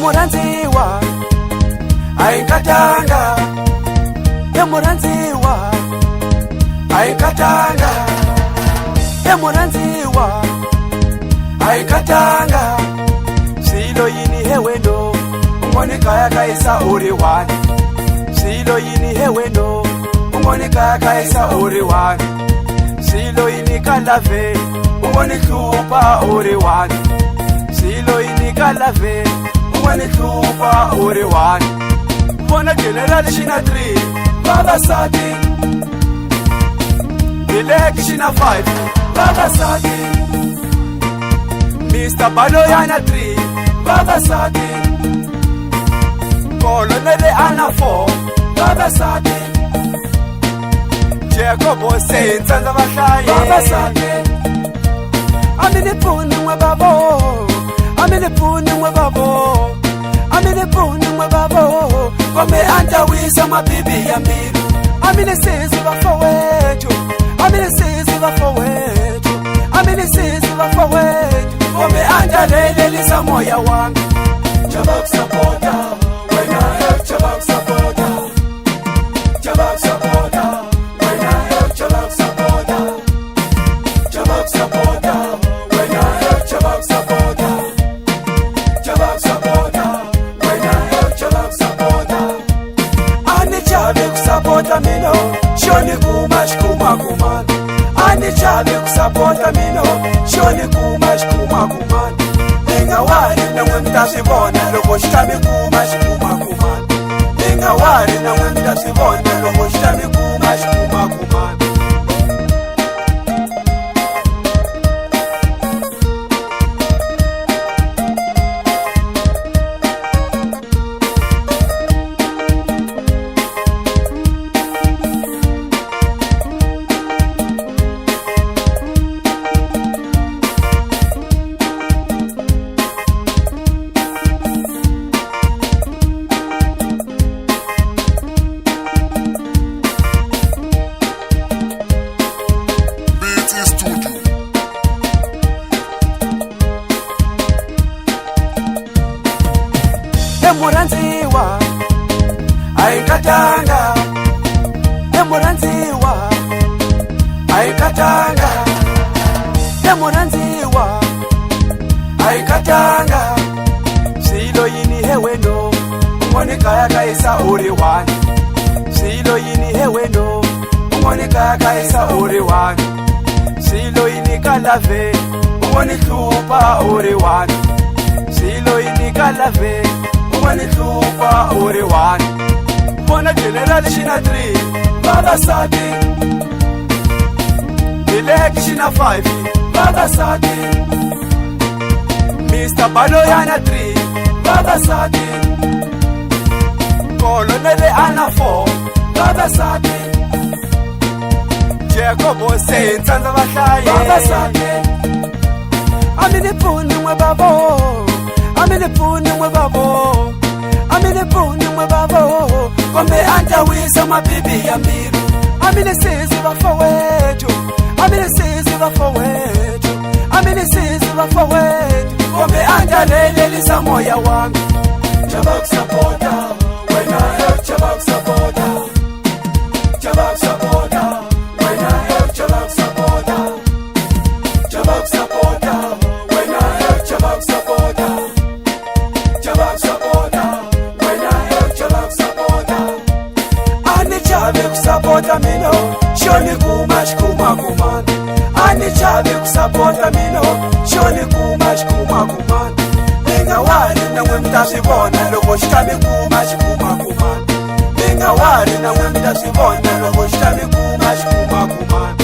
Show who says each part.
Speaker 1: Muranziwa aikatanga, Muranziwa aikatanga, Muranziwa aikatanga. Silo yini heweno Monika yakaisa uri wani, Silo yini heweno Monika yakaisa uri wani, Silo yini kalave Monika uri wani, Silo yini kalave Monika uri wani. Mona general shina 3 Baba Sadi, Bilek shina 5 Baba Sadi, Mr. Baloyana 3 Baba Sadi, Colonel Anna 4 Baba Sadi, Jacob Hussein Sanza Bahlai Baba Sadi. Aminipuni mwe babo, Aminipuni mwe babo, Aminipuni mwe babo. Kome antawisa mabibi ya miru, Aminisizi bafowethu, Aminisizi bafowethu, Aminisizi bafowethu. Kome antalelelisa moya wangu, Chabak supporter, when I have Chabak supporter, Chabak supporter, when I have Chabak supporter, Chabak supporter, when I have Chabak supporter, Chabak supporter, when I have Chabak supporter. Ani Chabak supporter mino, shoni kumash kumakuman. Ani Chabak supporter mino, shoni kumash kumakuman. Ningawari na mwemta sibona lobo shitami kumash kumakuman. Ningawari na mwemta sibona lobo shitami kumash kumakuman. Muranziwa aikatanga, Muranziwa aikatanga, Muranziwa aikatanga. Silo yini heweno Monika yakaisa uri wani, Silo yini heweno Monika yakaisa uri wani, Silo yini kalave Monika uri wani, Silo yini kalave Monika uri wani. Mona general shina 3 Baba Sadi, Bilek shina 5 Baba Sadi, Mr. Baloyana 3 Baba Sadi, Colonel Anna 4 Baba Sadi, Jacob Hussein Sanza Bahlai Baba Sadi. Aminipuni mwe babo, Aminipuni mwe babo, Aminipuni mwe babo. Kome antawisa mabibi ya miru, Aminisizi bafowethu, Aminisizi bafowethu, Aminisizi bafowethu. Kome antalelelisa moya wangu, Chabak supporter, when I have Chabak supporter, Chabak supporter, when I have Chabak supporter, Chabak supporter, when I have Chabak supporter, Chabak supporter, when I have Chabak supporter. Ani Chabak supporter mino, shoni kumash kumakuman. Ani Chabak supporter mino, shoni kumash kumakuman. Ningawari na mwemta sibona lobo shitami kumash kumakuman. Ningawari na mwemta sibona lobo shitami kumash kumakuman.